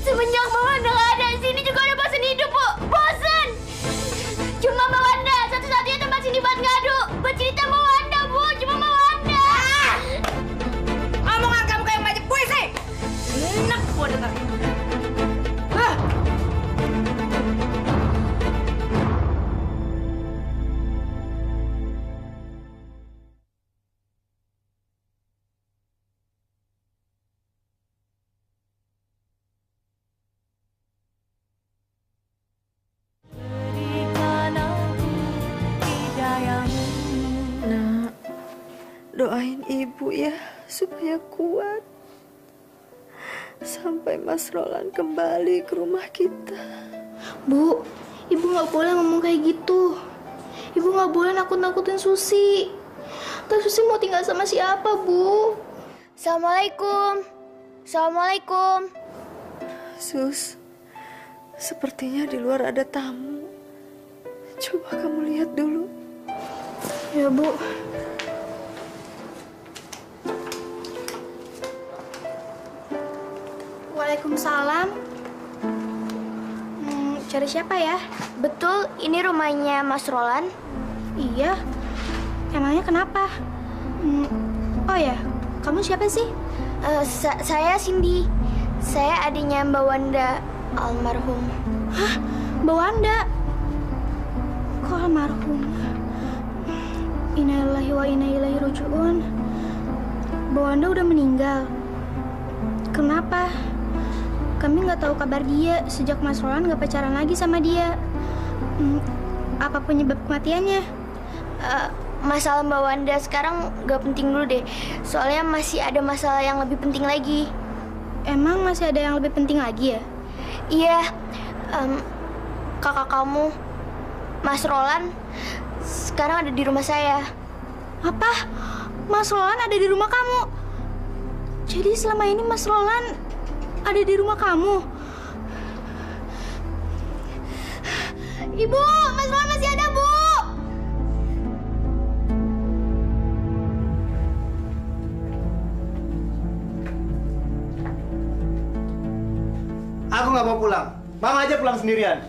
Semenjak Mawanda nggak ada, Cindy juga udah bosan hidup, Bu. Bosan. Cuma Mawanda, satu-satunya tempat Cindy buat ngadu. Buat cerita Mawanda, Bu. Cuma Mawanda. Omongan kamu kayak baca puisi. Enak gua denger. Nak, doain ibu ya supaya kuat sampai Mas Roland kembali ke rumah kita. Bu, ibu nggak boleh ngomong kayak gitu. Ibu nggak boleh nakut-nakutin Susi. Terus Susi mau tinggal sama siapa, Bu? Assalamualaikum. Assalamualaikum. Sus, sepertinya di luar ada tamu. Coba kamu lihat dulu. Ya, Bu. Waalaikumsalam. Cari siapa ya? Betul, ini rumahnya Mas Roland. Iya. Emangnya kenapa? Oh ya, kamu siapa sih? Saya Cindy. Saya adiknya Mbak Wanda almarhum. Hah? Mbak Wanda? Kok almarhum? Innalillahi wa inna ilaihi raji'un. Mbak Wanda udah meninggal. Kenapa? Kami nggak tahu kabar dia sejak Mas Roland nggak pacaran lagi sama dia. Apa penyebab kematiannya? Masalah Mbak Wanda sekarang nggak penting dulu deh. Soalnya masih ada masalah yang lebih penting lagi. Emang masih ada yang lebih penting lagi ya? Iya. Kakak kamu, Mas Roland, sekarang ada di rumah saya. Apa? Mas Roland ada di rumah kamu? Jadi selama ini Mas Roland ada di rumah kamu? Ibu, Mas Roland masih ada, Bu. nggak mau pulang. Mama aja pulang sendirian.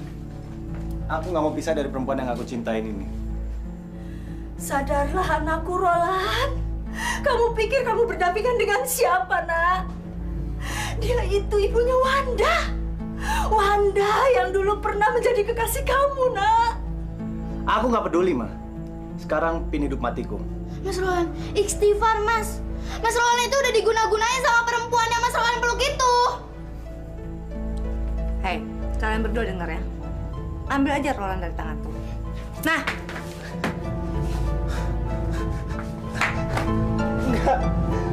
Aku nggak mau pisah dari perempuan yang aku cintain ini. Sadarlah anakku, Roland. Kamu pikir kamu berdampingan dengan siapa, nak? Dia itu ibunya Wanda. Wanda yang dulu pernah menjadi kekasih kamu, nak. Aku nggak peduli, Ma. Sekarang pin hidup matiku. Mas Roland, istighfar, Mas. Mas Roland itu udah diguna-gunain sama perempuan yang Mas Roland peluk itu. Hei, kalian berdua denger ya. Ambil aja Roland dari tanganku. Nah. Enggak.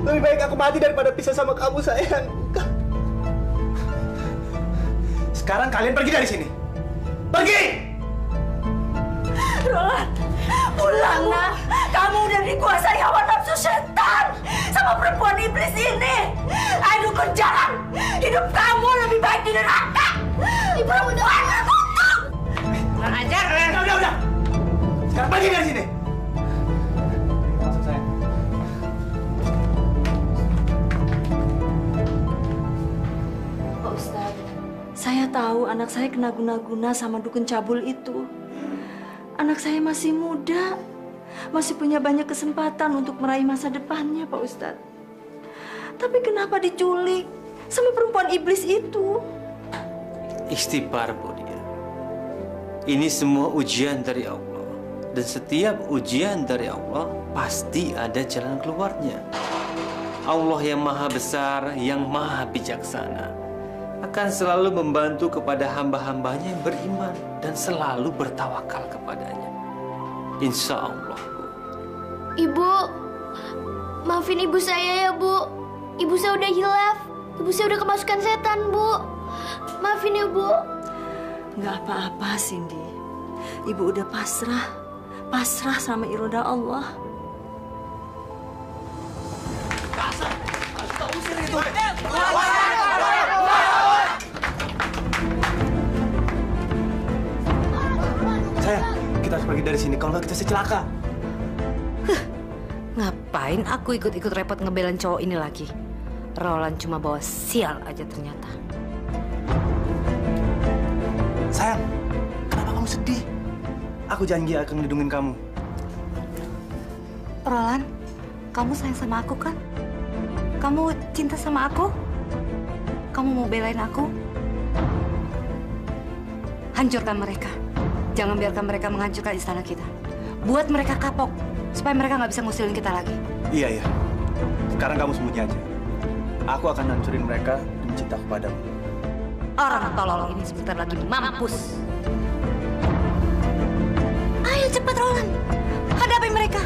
Lebih baik aku mati daripada pisah sama kamu, sayang. Sekarang kalian pergi dari sini. Pergi! Roland, pulang, nak. Kamu udah dikuasai hawa nafsu setan sama perempuan iblis ini. Ayo kerjakan. Hidup kamu lebih baik di neraka. Ibu udah kutuk. Kurang ajar. Udah. Sekarang pergi dari sini. Masuk, sayang. Pak Ustadz, saya tahu anak saya kena guna-guna sama dukun cabul itu. Anak saya masih muda, masih punya banyak kesempatan untuk meraih masa depannya, Pak Ustadz. Tapi kenapa diculik sama perempuan iblis itu? Istighfar, Bu Dia. Ini semua ujian dari Allah. Dan setiap ujian dari Allah, pasti ada jalan keluarnya. Allah yang maha besar, yang maha bijaksana, akan selalu membantu kepada hamba-hambanya yang beriman dan selalu bertawakal kepadanya. Insya Allah. Ibu, maafin ibu saya ya, Bu. Ibu saya udah hilaf. Ibu saya udah kemasukan setan, Bu. Maafin ya, Bu. Nggak apa-apa, Cindy. Ibu udah pasrah sama iroda Allah. Sayang, kita harus pergi dari sini. Kalau nggak kita celaka. Ngapain aku ikut-ikut repot ngebelain cowok ini lagi? Roland cuma bawa sial aja ternyata. Sayang, kenapa kamu sedih? Aku janji akan melindungi kamu. Roland, kamu sayang sama aku kan? Kamu cinta sama aku? Kamu mau belain aku? Hancurkan mereka. Jangan biarkan mereka menghancurkan istana kita. Buat mereka kapok, supaya mereka nggak bisa ngusilin kita lagi. Iya. Sekarang kamu sembunyi aja. Aku akan hancurin mereka demi cinta padamu. Orang tolol ini sebentar lagi mampus. Ayo cepat Roland, hadapi mereka.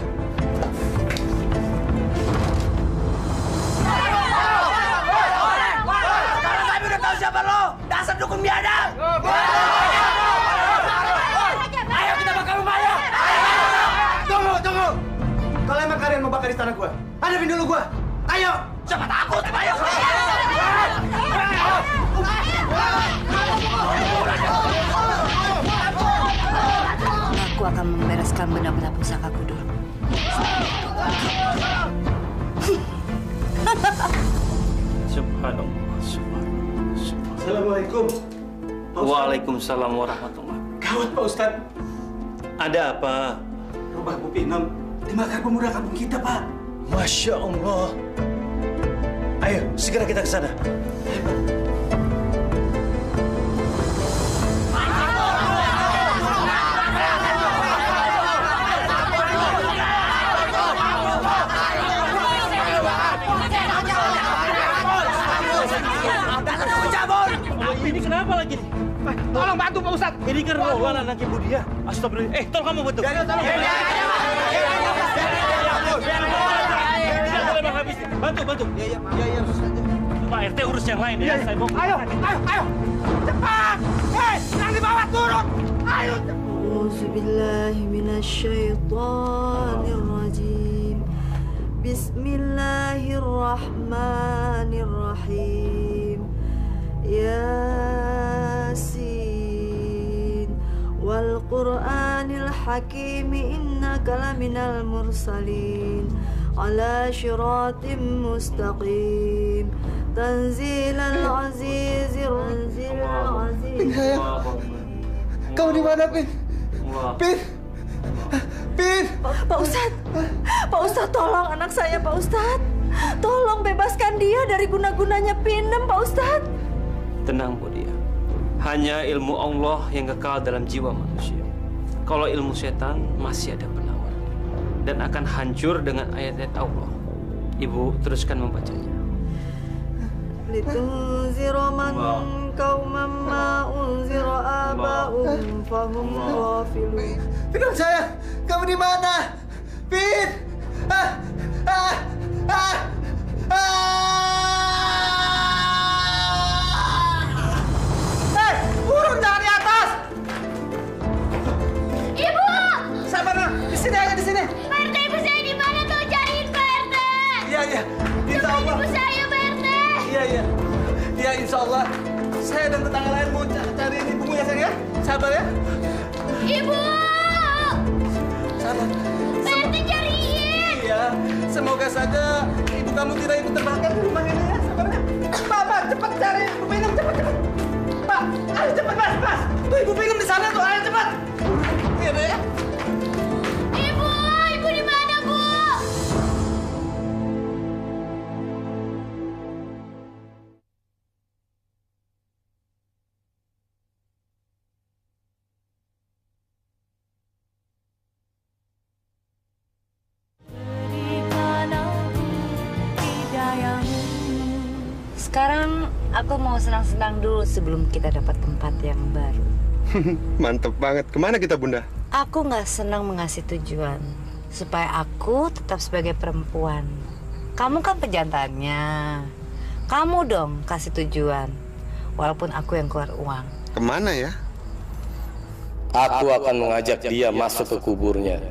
Sekarang kami udah tahu siapa lo. Dasar dukun biadab. Ayo kita bakar rumahnya. Tunggu. Kalau emang kalian mau bakar istana gua, hadapin dulu gua. Ayo. Siapa takut? Ayo. Aku akan membereskan benda-benda pusakaku dulu. Subhanallah. Assalamualaikum. Waalaikumsalam warahmatullahi. Gawat, Pak Ustadz. Ada apa? Rumah Bu Pinem dibakar pemuda kampung kita, Pak. Masya Allah. Ayo, segera kita ke sana. Ini kenapa lagi nih? Tolong bantu Pak Ustadz. Ini kan Roland anak Ibu Dia. Astagfirullah. Tolong kamu bantu. Bantu. Iya. Pak RT urus yang lain ya. Saya mau. Ayo. Cepat. Yang di bawah turun. Ayo. Auzubillahi minasyaitonirrajim. Bismillahirrahmanirrahim. Yasin wal Qur'anil الحكيم إنك لمن المرسلين على صراط مستقيم تنزيل العزيز Pin, sayang. Kamu di mana, Pin? Pin! Pin! Pak Ustadz, tolong anak saya, Pak Ustadz. Tolong bebaskan dia dari guna-gunanya Pinem, Pak Ustadz. Tenang, Bu Dia. Hanya ilmu Allah yang kekal dalam jiwa manusia. Kalau ilmu setan masih ada penawar dan akan hancur dengan ayat-ayat Allah. Ibu teruskan membacanya. Litunzira man qauman ma unzira aba'um fahum ghafilun. Pin, sayang, kamu di mana? Pin! Hei, burung jangan di atas! Ibu! Sabar, Nak. Di sini aja, di sini. Pak RT, ibu saya di mana tuh? Cariin Pak RT. Iya. Insya Allah. Ibu saya, Pak RT. Iya. Iya, insya Allah. Saya dan tetangga lain mau cariin ibumu ya, sayang ya. Sabar ya. Ibu! Sabar. Pak RT cariin. Iya. Semoga saja ibu kamu tidak ikut terbakar di rumah ini ya. Sabar ya. Pak, cepat cari ibu Pinam, cepat. Pak, ayo cepat, Mas. Tuh ibu Pinam di sana tuh, ayo cepat. Iya, Dek ya. Ibu di mana, Bu? Sekarang aku mau senang-senang dulu sebelum kita dapat tempat yang baru. Mantep banget. Kemana kita, Bunda? Aku nggak senang mengasih tujuan supaya aku tetap sebagai perempuan. Kamu kan pejantannya. Kamu dong kasih tujuan, walaupun aku yang keluar uang. Kemana ya? Aku akan mengajak dia masuk ke kuburnya.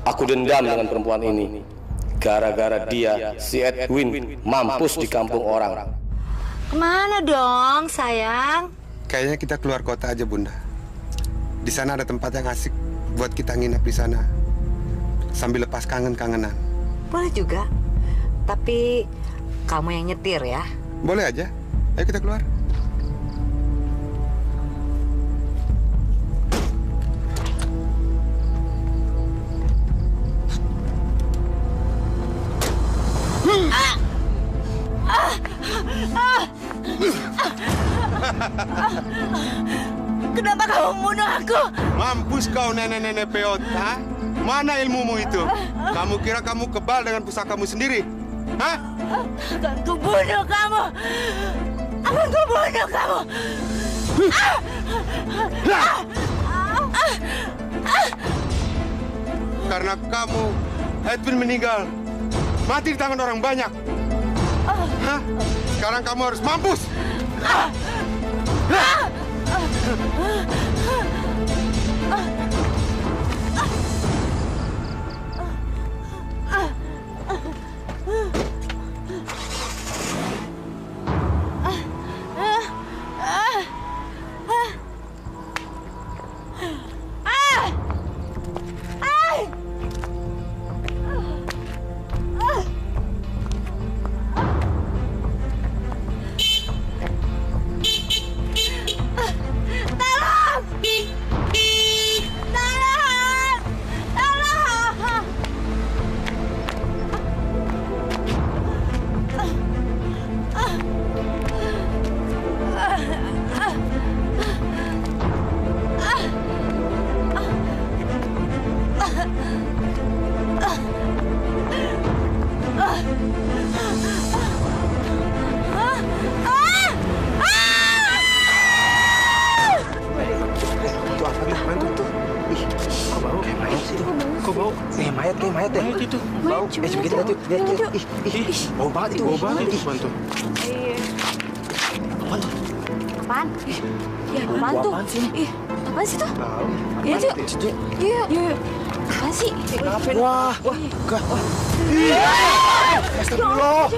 Aku dendam dengan perempuan ini. Gara-gara dia, si Edwin mampus di kampung orang. Kemana dong, sayang? Kayaknya kita keluar kota aja, Bunda. Di sana ada tempat yang asik buat kita nginep di sana. Sambil lepas kangen-kangenan. Boleh juga. Tapi kamu yang nyetir ya. Boleh aja. Ayo kita keluar. Kenapa kamu membunuh aku? Mampus kau nenek-nenek peot, ha? Mana ilmumu itu? Kamu kira kamu kebal dengan pusakamu sendiri? Hah? Akan kubunuh kamu! Akan kubunuh kamu! Karena kamu, Edwin meninggal. Mati di tangan orang banyak. Hah? Sekarang kamu harus mampus! Mayat itu. Bau. Coba kita lihat yuk. Lihat. Ih, bau banget itu. Bau banget itu. Bantu. Iya. Apaan tuh? Apaan? Ya, apaan tuh? Ih, apaan sih tuh? Iya, Cuk. Iya. Apaan sih? Wah. Astagfirullah.